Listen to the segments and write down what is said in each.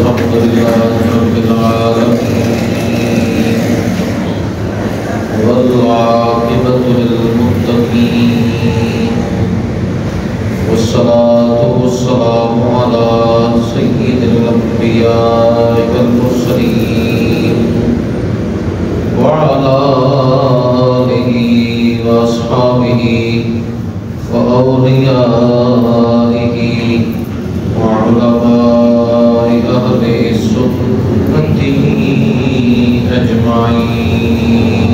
الحمد لله رب العالمين والعاقبة للمتقين والصلاة والسلام على سيد الأنبياء والمرسلين وعلى آله وأصحابه وأوليائه وعلماء أهل سنته أجمعين.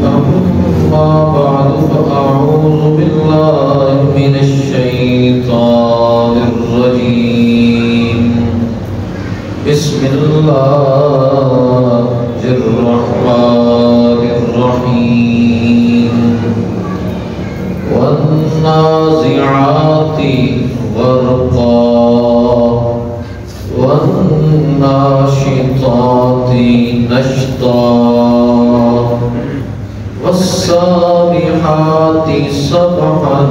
أما بعد فأعوذ بالله من الشيطان الرجيم. بسم الله الرحمن الرحيم. والنازعات غرقا والناشطات نشطا والسابحات سبحا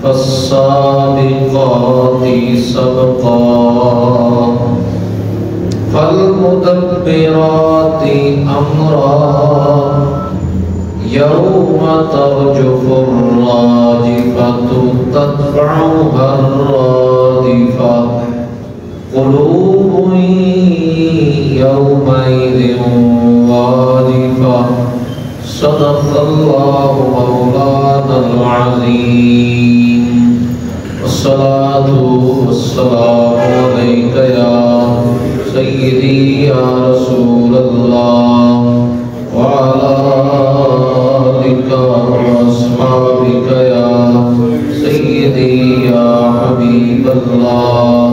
فالسابقات سبقا فالمدبرات أمرا يوم ترجف الراجفة تتبعها الرادفة قلوب يومئذ واجفة. صدق الله مولانا العظيم. والصلاة والسلام عليك يا سيدي يا رسول الله وعلى آلك وأصحابك يا سيدي يا حبيب الله.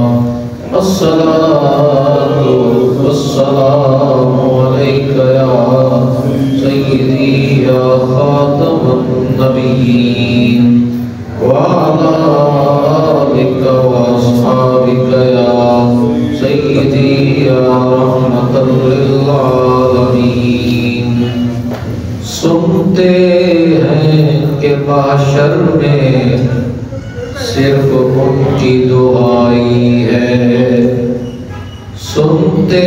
الصلاة والسلام عليك يا سيدي يا خاتم النبيين وعلى آلك وأصحابك يا سيدي يا رحمة للعالمين. سنتے ہیں کہ محشر میں صرف ان کی دعائی ہے. سنتے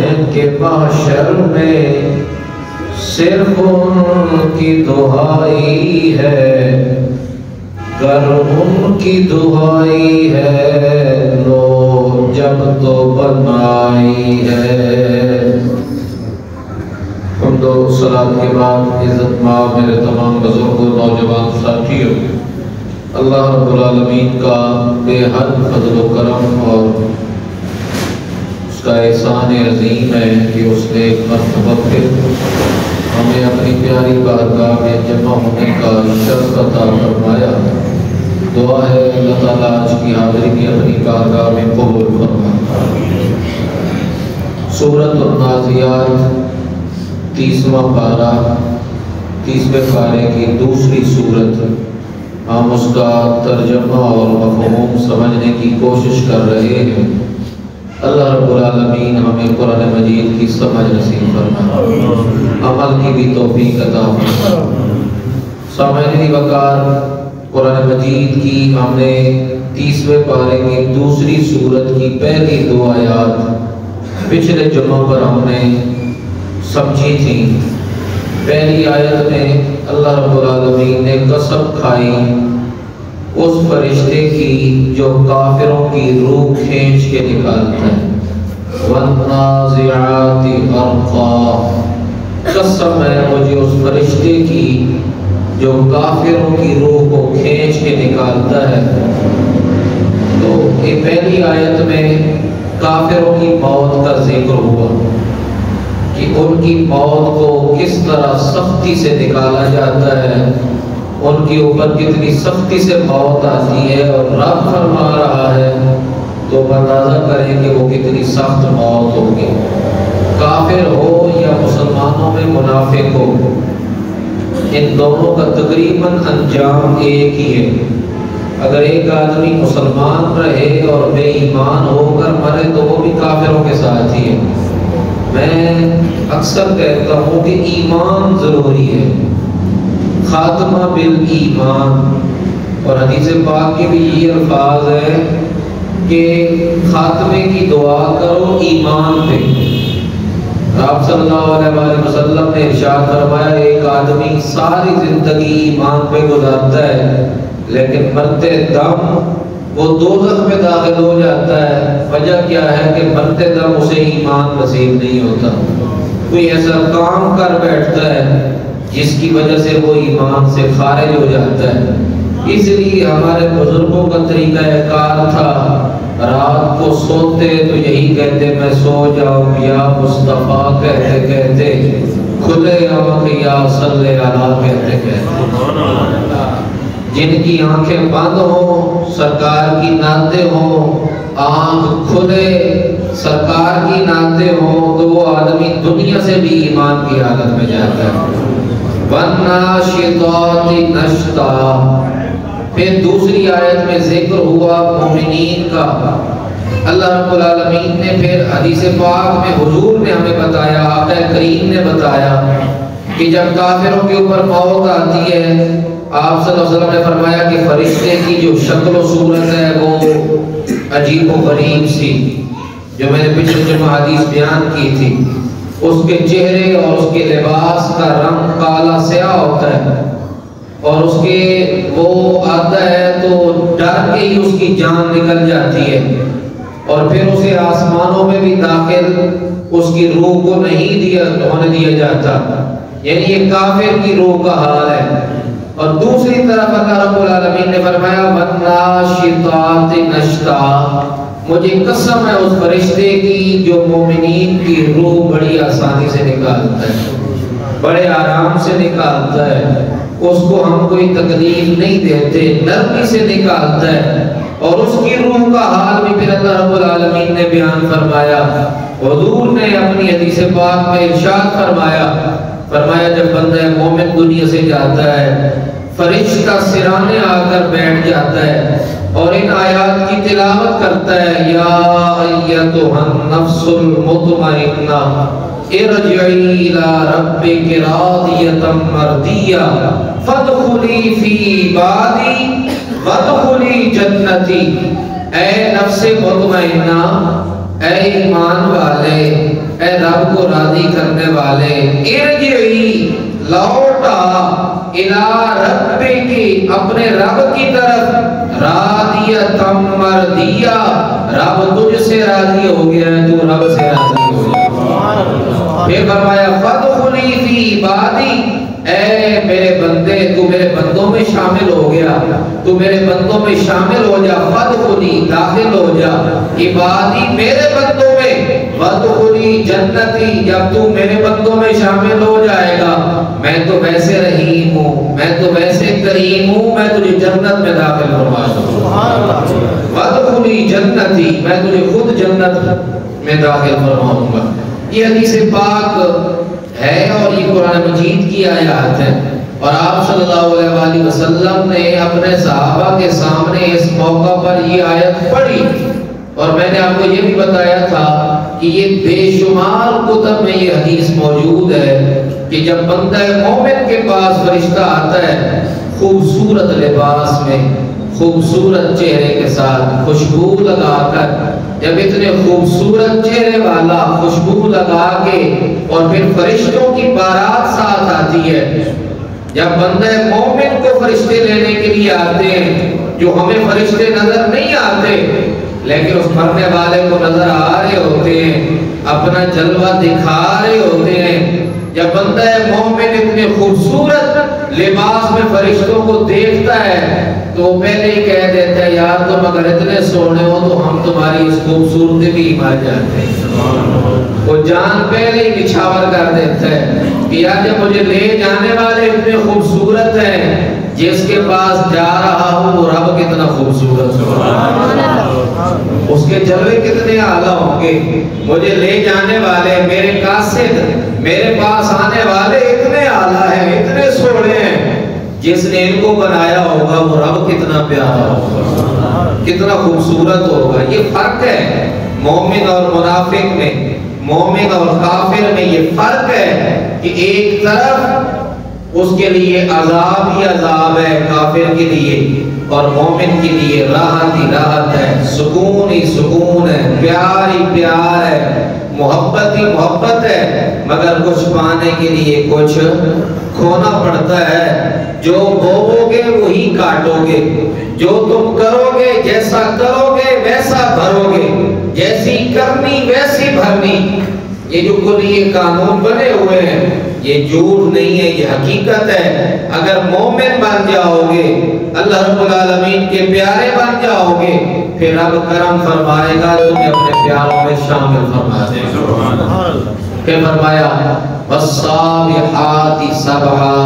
ہیں کہ محشر میں صرف ان کی دعائی ہے. گر ان کی دعائی ہے لو جب تو بنائی ہے. حمد و صلاۃ کے بعد عزت ماں میرے تمام بزرگوں نوجوان ساتھیوں، اللہ رب العالمین کا بے حد فضل و کرم اور اس کا احسان عظیم ہے کہ اس نے ایک مرتبہ پھر ہمیں اپنی پیاری بارگاہ میں جمع ہونے کا شرف عطا فرمایا. دعا ہے اللہ تعالیٰ آج کی حاضری بھی اپنی بارگاہ میں قبول فرمائے. سورۃ النازعات 30واں پارہ، 30ویں پارے کی دوسری سورت. ہم اس کا ترجمہ اور مفہوم سمجھنے کی کوشش کر رہے ہیں. اللہ رب العالمین ہمیں قرآن مجید کی سمجھ نصیب فرمائے، عمل کی بھی توفیق عطا فرمائے. سامعین وقار، قرآن مجید کی ہم نے 30ویں پارے کی دوسری سورت کی پہلی 2 آیات پچھلے جمعہ پر ہم نے سمجھی تھی. پہلی آیت میں اللہ رب العالمین نے قسم کھائی اس فرشتے کی جو کافروں کی روح کھینچ کے نکالتا ہے. والنازعات غرقا، قسم ہے مجھے اس فرشتے کی جو کافروں کی روح کو کھینچ کے نکالتا ہے. تو یہ پہلی آیت میں کافروں کی موت کا ذکر ہوا کہ ان کی موت کو کس طرح سختی سے نکالا جاتا ہے، ان کے اوپر کتنی سختی سے موت آتی ہے. اور رب فرما رہا ہے تو اندازہ کریں کہ وہ کتنی سخت موت ہوگی. کافر ہو یا مسلمانوں میں منافق ہو، ان دونوں کا تقریباً انجام ایک ہی ہے. اگر ایک آدمی مسلمان رہے اور بے ایمان ہو کر مرے تو وہ بھی کافروں کے ساتھ ہی ہے. میں اکثر کہتا ہوں کہ ایمان ضروری ہے، خاتمہ بالایمان. اور حدیث پاک کے بھی یہ الفاظ ہے کہ خاتمے کی دعا کرو ایمان پہ۔ آپ صلی اللہ علیہ وآلہ وسلم نے ارشاد فرمایا ایک آدمی ساری زندگی ایمان پہ گزارتا ہے لیکن مرتے دم وہ دوزخ میں داخل ہو جاتا ہے۔ وجہ کیا ہے کہ مرتے دم اسے ایمان نصیب نہیں ہوتا، کوئی ایسا کام کر بیٹھتا ہے جس کی وجہ سے وہ ایمان سے خارج ہو جاتا ہے۔ اس لیے ہمارے بزرگوں کا طریقہ کار تھا، رات کو سوتے تو یہی کہتے میں سو جاؤں یا مصطفیٰ کہتے کہتے، کھلے آنکھ یا صلی اللہ کہتے کہتے۔ جن کی آنکھیں بند ہوں سرکار کی نعتیں ہوں، آنکھ کھلے سرکار کی نعتیں ہوں، تو وہ آدمی دنیا سے بھی ایمان کی حالت میں جاتا ہے۔ وَالنَّاشِطَاتِ نَشْطًا، پھر دوسری آیت میں ذکر ہوا مومنین کا۔ اللہ رب العالمین نے پھر حدیث پاک میں حضور نے ہمیں بتایا، آقا کریم نے بتایا کہ جب کافروں کے اوپر موت آتی ہے، آپ صلی اللہ علیہ وسلم نے فرمایا کہ فرشتے کی جو شکل و صورت ہے وہ عجیب و غریب سی، جو میں نے پچھلے جمعہ حدیث بیان کی تھی، اس کے چہرے اور اس کے لباس کا رنگ کالا سیاہ ہوتا ہے، اور اس کے وہ آتا ہے تو ڈر کے ہی اس کی جان نکل جاتی ہے، اور پھر اسے آسمانوں میں بھی داخل اس کی روح کو نہیں ہونے دیا جاتا، یعنی یہ کافر کی روح کا حال ہے۔ اور دوسری طرف اللہ رب العالمین نے فرمایا وَالنَّاشِطَاتِ نَشْطًا، مجھے قسم ہے اس فرشتے کی جو مومنین کی روح بڑی آسانی سے نکالتا ہے، بڑے آرام سے نکالتا ہے، اس کو ہم کوئی تکلیف نہیں دیتے، نرمی سے نکالتا ہے۔ اور اس کی روح کا حال بھی پھر اللہ رب العالمین نے بیان فرمایا، حضور نے اپنی حدیث پاک میں ارشاد فرمایا جب بندہ مومن دنیا سے جاتا ہے، فرشتہ سرانے آ کر بیٹھ جاتا ہے اور ان آیات کی تلاوت کرتا ہے، یا ایتھا النفس المطمئنہ ارجعی الی ربک راضیۃ مرضیہ فادخلی فی عبادی وادخلی جنتی۔ اے نفس مطمئنہ، اے ایمان والے، اے رب کو راضی کرنے والے، ارجعی لوٹا الی ربک، اپنے رب کی طرف، راضیۃ مرضیہ، رب تجھ سے راضی ہو گیا ہے، تو رب سے راضی ہو گیا۔ پھر فرمایا فادخلی فی عبادی، اے میرے بندے تو میرے بندوں میں شامل ہو گیا، تو میرے بندوں میں شامل ہو جا، فادخلی داخل ہو جا، عبادی میرے بندوں میں، وادخلی جنتی، جب تو میرے بندوں میں شامل ہو جائے گا میں تو ویسے رحیم ہوں، میں تو ویسے کریم ہوں، میں تجھے جنت میں داخل فرما دوں گا، وادخلی جنتی، میں تجھے خود جنت میں داخل فرماؤں گا۔ یہ حدیث پاک ہے اور یہ قرآن مجید کی آیات ہے، اور آپ صلی اللہ علیہ وآلہ وسلم نے اپنے صحابہ کے سامنے اس موقع پر یہ آیت پڑھی، اور میں نے آپ کو یہ بھی بتایا تھا کہ یہ بے شمار کتب میں یہ حدیث موجود ہے کہ جب بندہ مومن کے پاس فرشتہ آتا ہے خوبصورت لباس میں، خوبصورت چہرے کے ساتھ، خوشبو لگا کر، جب اتنے خوبصورت چہرے والا خوشبو لگا کے اور پھر فرشتوں کی بارات ساتھ آتی ہے، جب بندہ مومن کو فرشتے لینے کے لیے آتے ہیں، جو ہمیں فرشتے نظر نہیں آتے لیکن اس مرنے والے کو نظر آ رہے ہوتے ہیں، اپنا جلوہ دکھا رہے ہوتے ہیں، جب بندہ مومن اتنے خوبصورت لباس میں فرشتوں کو دیکھتا ہے تو وہ پہلے ہی کہہ دیتا ہے یار تم اگر اتنے سونے ہو تو ہم تمہاری اس خوبصورتی بھی مار جاتے ہیں۔ وہ جان پہلے ہی نچھاور کر دیتا ہے کہ یار جب مجھے لے جانے والے اتنے خوبصورت ہیں، جس کے پاس جا رہا ہوں وہ رب کتنا خوبصورت ہوگا، اس کے جلوے کتنے اعلیٰ ہوں گے، مجھے لے جانے والے میرے قاصد، میرے پاس آنے والے اتنے اعلیٰ ہیں، اتنے سونے ہیں، جس نے ان کو بنایا ہوگا وہ رب کتنا پیارا ہوگا، کتنا خوبصورت ہوگا۔ یہ فرق ہے مومن اور منافق میں، مومن اور کافر میں یہ فرق ہے کہ ایک طرف اس کے لیے عذاب ہی عذاب ہے کافر کے لیے، اور مومن کے لیے راحت ہی راحت ہے، سکون ہی ہی سکون ہے، پیار ہی پیار ہے، محبت ہی محبت ہے، مگر کچھ پانے کے لیے کچھ کھونا پڑتا ہے۔ جو بوؤ گے وہی کاٹو گے، جو تم کرو گے جیسا کرو گے ویسا بھرو گے، جیسی کرنی ویسی بھرنی۔ یہ جو کلیہ قانون بنے ہوئے ہیں یہ جھوٹ نہیں ہے، یہ حقیقت ہے۔ اگر مومن بن جاؤ گے، اللہ رب العالمین کے پیارے بن جاؤ گے، پھر رب کرم فرمائے گا تمہیں اپنے پیاروں میں شامل فرما دے گا۔ پھر فرمایا والصابحات سبحا۔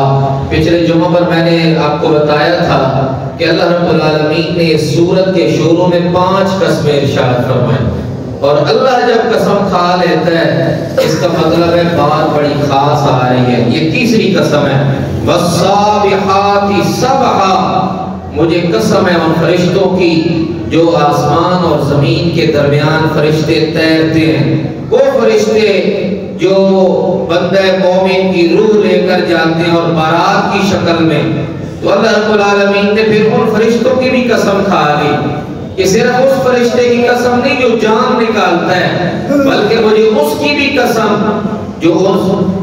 پچھلے جمعہ پر میں نے آپ کو بتایا تھا کہ اللہ رب العالمین نے اس سورت کے شروع میں 5 قسمیں ارشاد فرمائیں، اور اللہ جب قسم کھا لیتا ہے اس کا مطلب ہے بات بڑی خاص آ رہی ہے۔ یہ تیسری قسم ہے، والصابحات سبحا۔ مجھے قسم ہے ان فرشتوں کی جو آسمان اور زمین کے درمیان فرشتے تیرتے ہیں، وہ فرشتے جو بندہ مومن کی روح لے کر جاتے ہیں اور بارات کی شکل میں۔ تو اللہ رب العالمین نے پھر ان فرشتوں کی بھی قسم کھا لی کہ صرف اس فرشتے کی قسم نہیں جو جان نکالتا ہے، بلکہ مجھے اس کی بھی قسم جو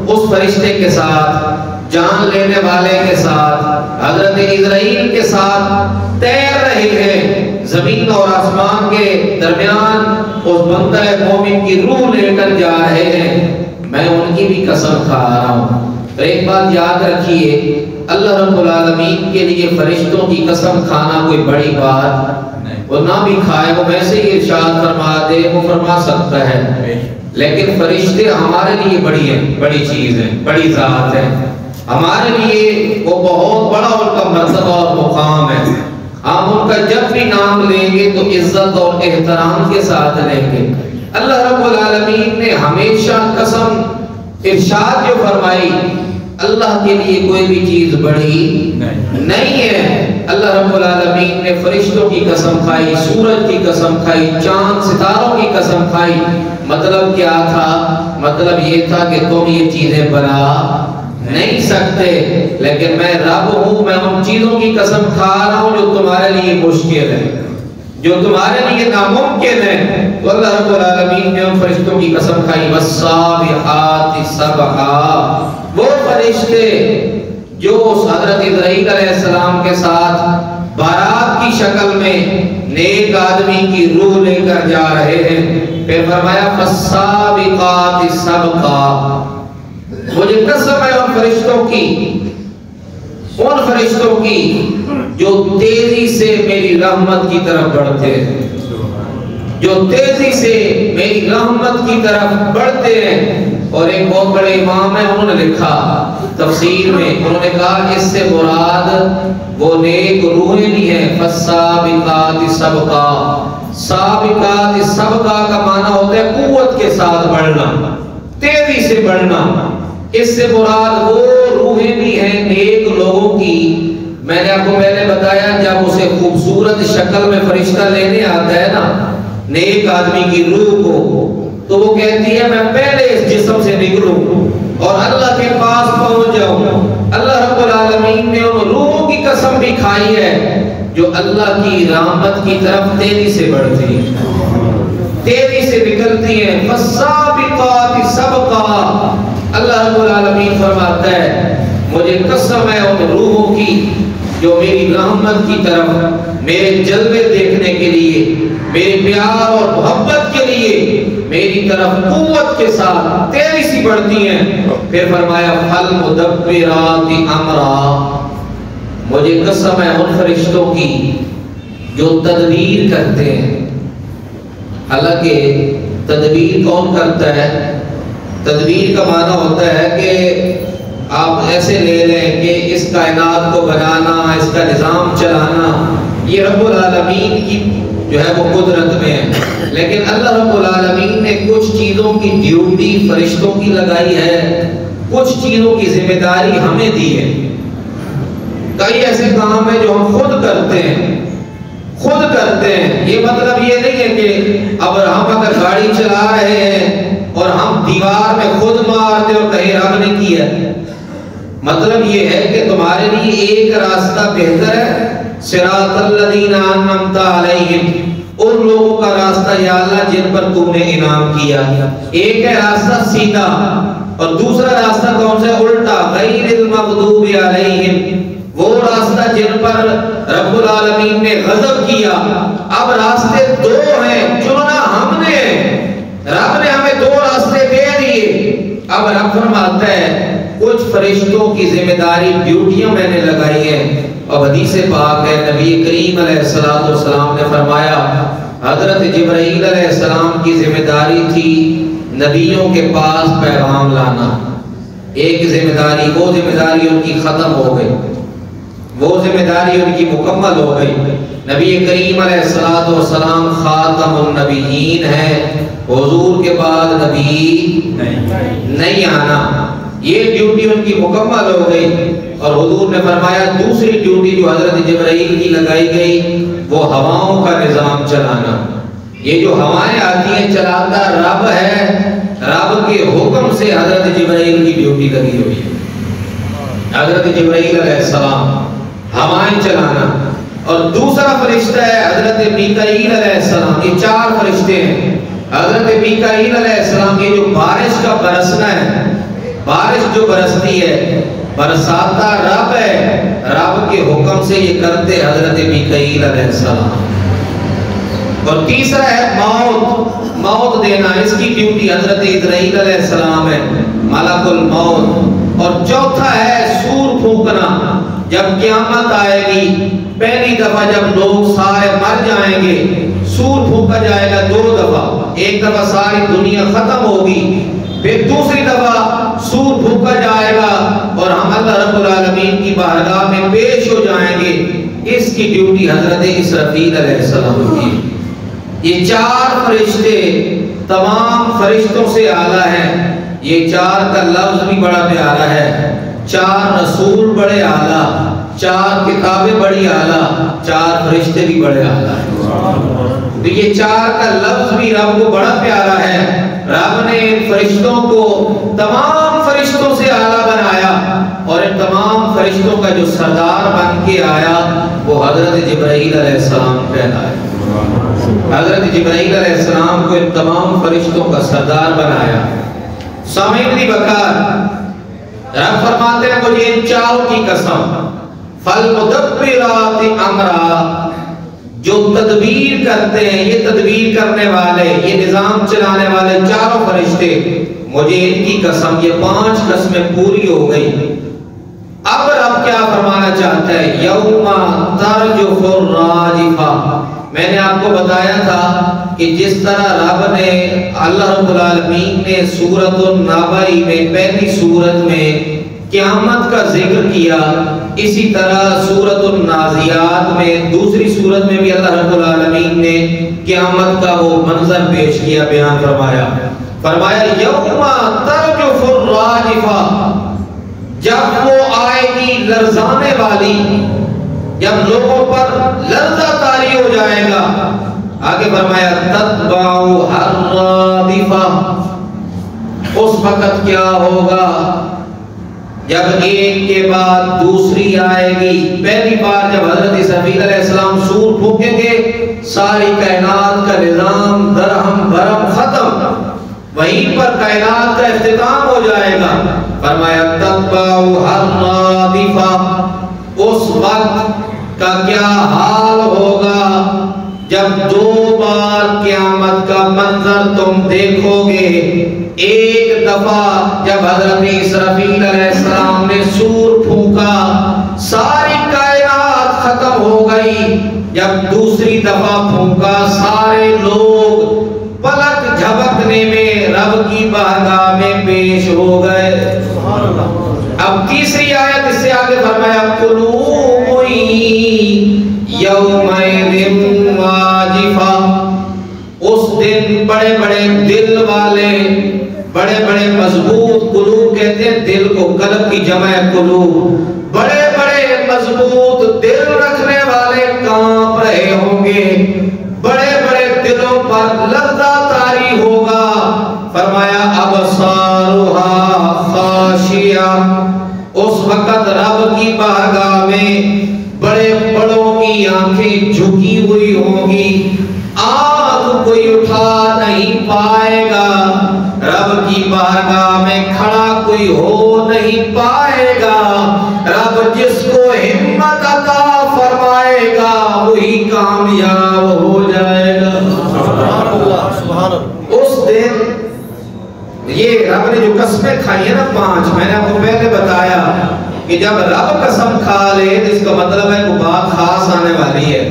اس فرشتے کے ساتھ، جان لینے والے کے ساتھ، حضرت اسرائیل کے ساتھ تیر رہے ہیں زمین اور آسمان کے درمیان، اس بندہ مومن کی روح لے کر جا رہے ہیں، میں ان کی بھی قسم کھا رہا ہوں۔ تو ایک بات یاد رکھیے، اللہ رب العالمین کے لیے فرشتوں کی قسم کھانا کوئی بڑی بات، وہ نہ بھی کھائے، وہ ویسے ہی ارشاد فرما دے، وہ فرما سکتا ہے، لیکن فرشتے ہمارے لیے بڑی چیز ہے، بڑی ذات ہے، ہمارے لیے وہ بہت بڑا ان کا مرتبہ اور مقام ہے۔ ہم ان کا جب بھی نام لیں گے تو عزت اور احترام کے ساتھ لیں گے۔ اللہ رب العالمین نے ہمیشہ قسم ارشاد جو فرمائی، اللہ کے لیے کوئی بھی چیز بڑی نہیں ہے۔ اللہ رب العالمین نے فرشتوں کی قسم کھائی، سورج کی قسم کھائی، چاند ستاروں کی قسم کھائی۔ مطلب کیا تھا؟ مطلب یہ تھا کہ تم یہ چیزیں بنا نہیں سکتے، لیکن میں رب ہوں، میں ان چیزوں کی قسم کھا رہا ہوں جو تمہارے لیے مشکل ہے، جو تمہارے لیے ناممکن ہے۔ تو اللہ رب العالمین نے ان فرشتوں کی قسم کھائی، والصابحات سبحا۔ وہ فرشتے جو حضرت اسرائیل علیہ السلام کے ساتھ بارات کی شکل میں نیک آدمی کی روح لے کر جا رہے ہیں، پھر فرمایا فالسابقات سبقا۔ مجھے قسم ہے ان فرشتوں کی جو تیزی سے میری رحمت کی طرف بڑھتے ہیں، جو تیزی سے میری رحمت کی طرف بڑھتے ہیں۔ اور ایک بہت بڑے امام ہیں، انہوں نے لکھا تفسیر میں، انہوں نے کہا اس سے مراد وہ نیک روحیں نہیں ہیں۔ فالسابقات سبقا، سابقات سبقا کا معنی ہوتا ہے قوت کے ساتھ بڑھنا، تیزی سے بڑھنا۔ اس سے مراد وہ روحیں بھی ہیں نیک لوگوں کی۔ میں نے آپ کو پہلے بتایا جب اسے خوبصورت شکل میں فرشتہ لینے آتا ہے نا نیک آدمی کی روح کو، تو وہ کہتی ہے میں پہلے اس جسم سے نکلوں اور اللہ کے پاس پہنچ جاؤں۔ اللہ رب العالمین نے ان روحوں کی قسم بھی کھائی ہے جو اللہ کی رحمت کی طرف تیزی سے بڑھتی ہیں، تیزی سے نکلتی ہیں۔ فالسابقات سبقا۔ اللہ رب العالمین فرماتا ہے مجھے قسم ہے ان روحوں کی جو میری رحمت کی طرف، میرے جلوے دیکھنے کے لیے، میرے پیار اور محبت کے لیے میری طرف قوت کے ساتھ تیزی سے بڑھتی ہیں۔ پھر فرمایا فالمدبرات امرا۔ مجھے قسم ہے ان فرشتوں کی جو تدبیر کرتے ہیں۔ حالانکہ تدبیر کون کرتا ہے؟ تدبیر کا معنی ہوتا ہے کہ آپ ایسے لے لیں کہ اس کائنات کو بنانا، اس کا نظام چلانا یہ رب العالمین کی جو ہے وہ قدرت میں ہے، لیکن اللہ رب العالمین نے کچھ چیزوں کی ڈیوٹی فرشتوں کی لگائی ہے، کچھ چیزوں کی ذمہ داری ہمیں دی ہے۔ کئی ایسے کام ہیں جو ہم خود کرتے ہیں، یہ مطلب یہ نہیں ہے کہ اب ہم اگر گاڑی چلا رہے ہیں اور ہم دیوار میں خود مار دیں اور کہیں رب نے کیا۔ مطلب یہ ہے کہ تمہارے لیے ایک راستہ بہتر ہے، صراط الذین انعمت علیہم، ان لوگوں کا راستہ یا اللہ جن پر تم نے انعام کیا. ایک ہے راستہ سیدھا اور دوسرا راستہ کون سا؟ الٹا. غیر المغضوب علیہم، وہ راستہ جن پر رب العالمین نے غضب کیا. اب راستے دو ہیں، چننا ہم نے، رب نے ہمیں دو راستے دے دیے. اب رب فرماتا ہے کچھ فرشتوں کی ذمہ داری، ڈیوٹیاں میں نے لگائی ہیں. اور حدیث پاک ہے نبی کریم علیہ السلام نے فرمایا حضرت جبرائیل علیہ السلام کی ذمہ داری تھی نبیوں کے پاس پیغام لانا. ایک ذمہ داری، وہ ذمہ داری ان کی ختم ہو گئی، وہ ذمہ داری ان کی مکمل ہو گئی. نبی کریم علیہ السلام خاتم النبیین ہیں، حضور کے بعد نبی نہیں آنا. یہ ڈیوٹی ان کی مکمل ہو گئی. اور حضور نے فرمایا دوسری ڈیوٹی جو حضرت جبرائیل کی لگائی گئی وہ ہواؤں کا نظام چلانا. یہ جو ہوائیں آتی ہیں چلاتا رب ہے، رب کے حکم سے حضرت جبرائیل کی ڈیوٹی لگی ہوئی ہے. حضرت جبرائیل علیہ السلام ہوائیں چلانا. اور دوسرا فرشتہ ہے حضرت میکائیل علیہ السلام. یہ چار فرشتے ہیں. حضرت میکائیل علیہ السلام یہ جو بارش کا برسنا ہے، بارش جو برستی ہے برساتا رب ہے، رب کے حکم سے یہ کرتے حضرت میکائیل علیہ السلام. اور تیسرا ہے موت، موت دینا، اس کی ڈیوٹی حضرت اسرائیل علیہ السلام ہے، ملک الموت. اور چوتھا ہے سور پھونکنا. جب قیامت آئے گی پہلی دفعہ جب لوگ سارے مر جائیں گے سور پھونکا جائے گا 2 دفعہ. ایک دفعہ ساری دنیا ختم ہوگی، پھر دوسری دفعہ سور پھونکا جائے گا اور ہم اللہ رب العالمین کی بارگاہ میں پیش ہو جائیں گے. اس کی ڈیوٹی حضرت اسرافیل علیہ السلام کی. یہ 4 فرشتے تمام فرشتوں سے اعلیٰ ہیں. یہ 4 کا لفظ بھی بڑا پیارا ہے. 4 رسول بڑے اعلیٰ، 4 کتابیں بڑی اعلیٰ، 4 فرشتے بھی بڑے اعلیٰ ہیں. تو یہ 4 کا لفظ بھی رب کو بڑا پیارا ہے. رب نے ان فرشتوں کو تمام فرشتوں سے اعلیٰ بنایا اور ان تمام فرشتوں کا جو سردار بن کے آیا وہ حضرت جبرائیل علیہ السلام کہلایا. حضرت جبرائیل علیہ السلام کو ان تمام فرشتوں کا سردار بنایا. سامعین دی بکار رب فرماتے ہیں مجھے ان 4 کی قسم، فالمدبرات امرا، جو تدبیر کرتے ہیں، یہ تدبیر کرنے والے، یہ نظام چلانے والے 4 فرشتے، مجھے ان کی قسم، یہ 5 قسمیں پوری ہو گئی. اب رب کیا فرمانا چاہتا ہے؟ یوم ترجف الراجفہ. میں نے آپ کو بتایا تھا کہ جس طرح رب نے اللہ رب العالمین نے سورۃ النبأ میں پہلی سورت میں قیامت کا ذکر کیا، اسی طرح سورۃ النازعات میں دوسری سورت میں بھی اللہ رب العالمین نے قیامت کا وہ منظر پیش کیا، بیان فرمایا. فرمایا یوم ترجف الراجفہ، جب وہ آئے گی لرزانے والی، جب لوگوں پر لرزہ طاری ہو جائے گا. آگے فرمایا تتبعها الرادفہ، اس وقت کیا ہوگا جب ایک کے بعد دوسری آئے گی. پہلی بار جب حضرت اسرافیل علیہ السلام سور پھونکیں گے ساری کائنات کا نظام درہم برہم ختم، وہیں پر کائنات کا اختتام ہو جائے گا. فرمایا تتبعها الرادفہ، اس وقت کا کیا حال ہوگا جب 2 بار قیامت کا منظر تم دیکھو گے. ایک دفعہ جب حضرت اسرافیل علیہ السلام نے سور پھونکا ساری کائنات ختم ہو گئی. جب دوسری دفعہ پھونکا سارے لوگ پلک جھپکنے میں رب کی بارگاہ میں پیش ہو گئے. اب تیسری آیت اس سے آگے فرمایا قلوب یومئذ واجفہ، اس دن بڑے بڑے دل والے، بڑے بڑے مضبوط، قلوب کہتے ہیں دل کو، قلب کی جمع ہے قلوب، بڑے بڑے مضبوط دل رکھنے والے کانپ رہے ہوں گے، بڑے بڑے دلوں پر لرزہ طاری ہوگا. فرمایا ابصارها خاشعہ، اس وقت رب کی بارگاہ میں بڑے بڑوں کی آنکھیں جھکی ہوئی ہوں گی، کوئی اٹھا نہیں پائے گا، رب کی بارگاہ میں کھڑا کوئی ہو نہیں پائے گا۔ رب جس کو ہمت عطا فرمائے گا وہی کامیاب ہو جائے گا۔ سبحان اللہ، سبحان اللہ۔ اس دن یہ رب نے جو قسمیں کھائی ہیں نا 5، میں نے آپ کو پہلے بتایا کہ جب رب قسم کھا لے تو اس کا مطلب ہے کوئی بات خاص آنے والی ہے۔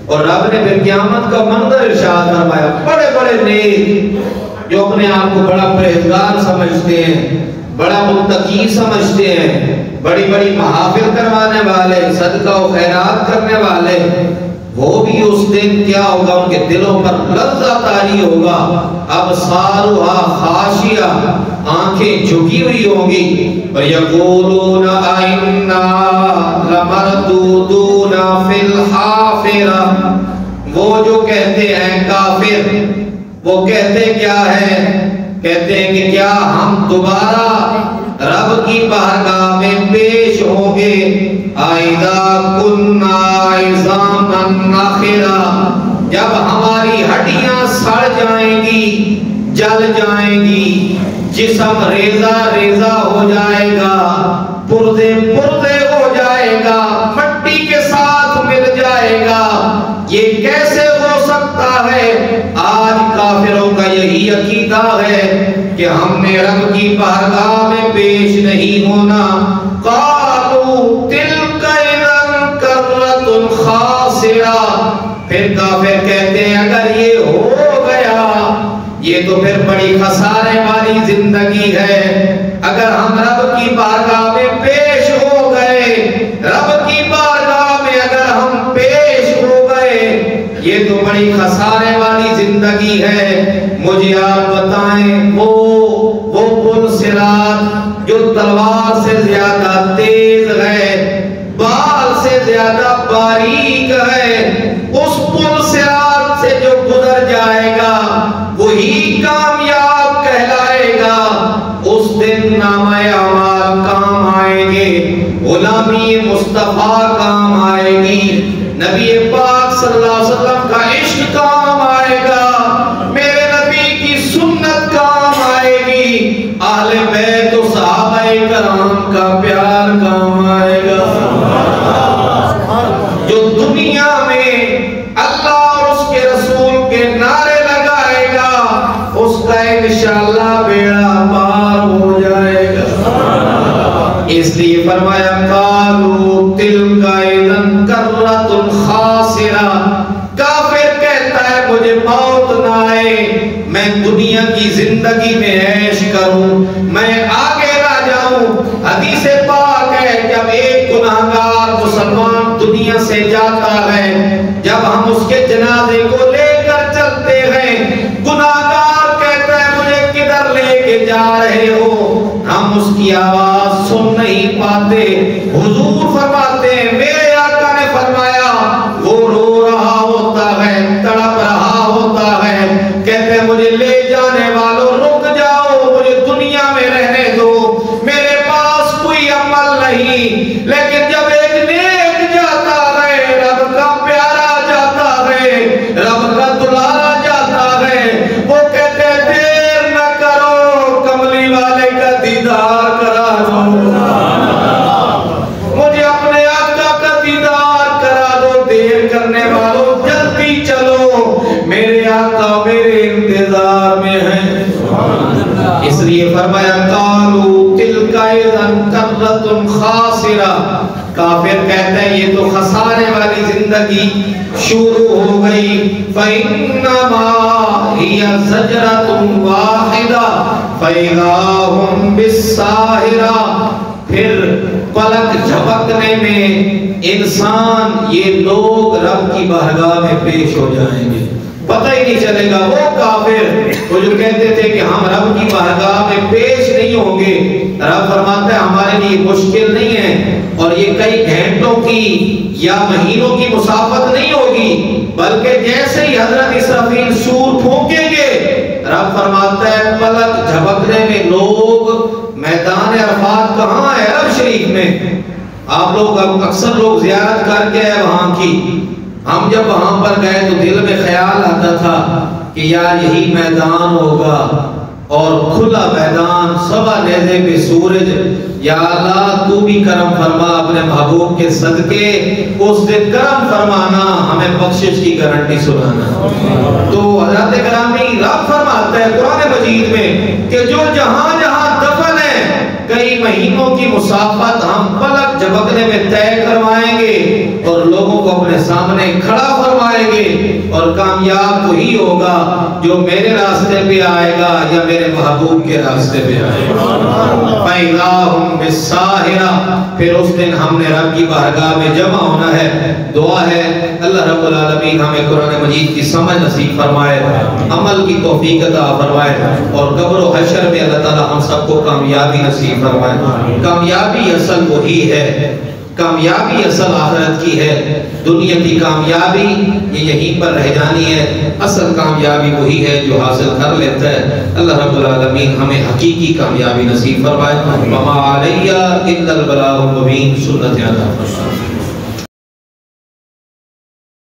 اور رب نے پھر قیامت کا منظر ارشاد فرمایا، بڑے بڑے نیک جو اپنے آپ کو بڑا پرہیزگار سمجھتے ہیں، بڑا متقی سمجھتے ہیں، بڑی بڑی محافل کروانے والے، صدقہ و خیرات کرنے والے، وہ بھی اس دن کیا ہوگا، ان کے دلوں پر لرزہ طاری ہوگا۔ ابصارها خاشعہ، آنکھیں جھکی ہوئی ہوں گی۔ وَيَقُولُونَ أَإِنَّا لَمَرْدُودُونَ فِي الْحَافِرَةِ، وہ جو کہتے ہیں کافر، وہ کہتے کیا ہے؟ کہتے ہیں کہ کیا ہم دوبارہ رب کی بارگاہ میں پیش ہوں گے؟ اِذَا كُنَّا عِظَامًا نَخِرَةً، جب ہماری ہڈیاں سڑ جائیں گی، جل جائیں گی، جسم ریزہ ریزہ ہو جائے گا، پردے پردے ہو جائے گا، مٹی کے ساتھ مل جائے گا، یہ کیسے ہو سکتا ہے؟ آج کافروں کا یہی عقیدہ ہے کہ ہم نے رب کی بارگاہ میں پیش نہیں ہونا۔ قالوا تلک اذا کرۃ خاسرہ، پھر کافر کہتے ہیں اگر یہ ہو گیا یہ تو پھر بڑی خسارے والی زندگی ہے۔ اگر ہم رب کی بارگاہ میں پیش ہو گئے، رب کی بارگاہ میں اگر ہم پیش ہو گئے، یہ تو بڑی خسارے والی زندگی ہے۔ مجھے آپ بتائیں وہ پل صراط جو تلوار سے زیادہ تیز ہے، بال سے زیادہ باریک ہے، اس پل صراط سے جو گزر جائے گا وہی کامیاب کہلائے گا۔ اس دن نامہ اعمال کام آئیں گے، غلامی مصطفیٰ کام آئے گی، نبی پاک صلی اللہ علیہ وسلم کا عشق کام آئے گا، میرے نبی کی سنت کام آئے گی، اہل بیت و صحابہ کرام کا پیار کام آئے گا۔ جو دنیا میں اللہ اور اس کے رسول کے نعرے لگائے گا اس کا انشاءاللہ بیڑا پار ہو جائے گا۔ اس لیے فرمایا قالوا تلک اذا کرۃ خاسرہ، کافر کہتا ہے مجھے موت نہ آئے، میں دنیا کی زندگی میں عیش کروں، میں آگے نہ جاؤں۔ حدیث پاک ہے جب ایک گناہگار مسلمان دنیا سے جاتا ہے، جب ہم اس کے جنازے کو لے کر چلتے ہیں، گناہگار کہتا ہے مجھے کدھر لے کے جا رہے ہو، ہم اس کی آواز سن نہیں پاتے۔ حضور فرماتے ہیں میرے آقا نے فرمایا وہ رو رہا ہوتا ہے، تڑپ رہا ہوتا ہے، کہتے ہیں مجھے لے جانے والوں رک جاؤ، مجھے دنیا میں رہنے دو، میرے پاس کوئی عمل نہیں، لیکن جب ایک نیک جاتا ہے، رب کا پیارا جاتا ہے، رب کا دلارا جاتا ہے، وہ کہتے ہیں دیر نہ کرو، کملی والے کا دیدار کرا دو، مجھے اپنے آقا کا دیدار کرا دو، دیر کرنے والوں جلدی چلو، میرے آقا میرے انتظار میں ہیں۔ اس لیے فرمایا قالوا تلک اذا کرۃ خاسرہ، کافر کہتے ہیں یہ تو خسارے والی زندگی شروع ہو گئی۔ فَإِنَّمَا هِيَ زَجْرَةٌ وَاحِدَةٌ فَإِذَا هُمْ بِالسَّاهِرَةِ، پھر پلک جھپکنے میں انسان یہ لوگ رب کی بارگاہ میں پیش ہو جائیں گے، پتہ ہی نہیں چلے گا۔ وہ کافر وہ جو کہتے تھے کہ ہم رب کی بارگاہ میں پیش نہیں ہوں گے، رب فرماتا ہے ہمارے لیے مشکل نہیں ہے، اور یہ کئی گھنٹوں کی یا مہینوں کی مسافت نہیں ہوگی، بلکہ جیسے ہی حضرت اسرافیل سور پھونکیں گے، رب فرماتا ہے پلک جھپکنے میں لوگ میدان عرفات کہاں ہے؟ عرب شریف میں۔ آپ لوگ اکثر لوگ زیارت کر کے وہاں کی، ہم جب وہاں پر گئے تو دل میں خیال آتا تھا کہ یار یہی میدان ہوگا اور کھلا میدان، سوا نیزے پہ سورج، یا اللہ تو بھی کرم فرما اپنے محبوب کے صدقے، اس دن کرم فرمانا، ہمیں بخشش کی گارنٹی سنانا۔ تو حضرت گرامی رب فرماتا ہے قرآن مجید میں کہ جو جہاں جہاں دفن ہے، کئی مہینوں کی مسافت ہم پلک جھپکنے میں طے کروائیں گے اور لوگوں کو اپنے سامنے کھڑا فرمائیں گے، اور کامیاب وہی ہوگا جو میرے راستے پہ آئے گا یا میرے محبوب کے راستے پہ آئے گا۔ فَإِذَا هُمْ بِالسَّاهِرَةِ، پھر اس دن ہم نے رب کی بارگاہ میں جمع ہونا ہے۔ دعا ہے اللہ رب العالمین ہمیں قرآن مجید کی سمجھ نصیب فرمائے، عمل کی توفیق عطا فرمائے، اور قبر و حشر میں اللہ تعالی ہم سب کو کامیابی نصیب فرمائے۔ کامیابی اصل وہی ہے، کامیابی اصل آخرت کی ہے، دنیا کی کامیابی یہ یہیں پر رہ جانی ہے، اصل کامیابی وہی ہے جو حاصل کر لیتا ہے۔ اللہ رب العالمین ہمیں حقیقی کامیابی نصیب فرمائے۔ وما علیہ الا البلاغ المبین۔ سنت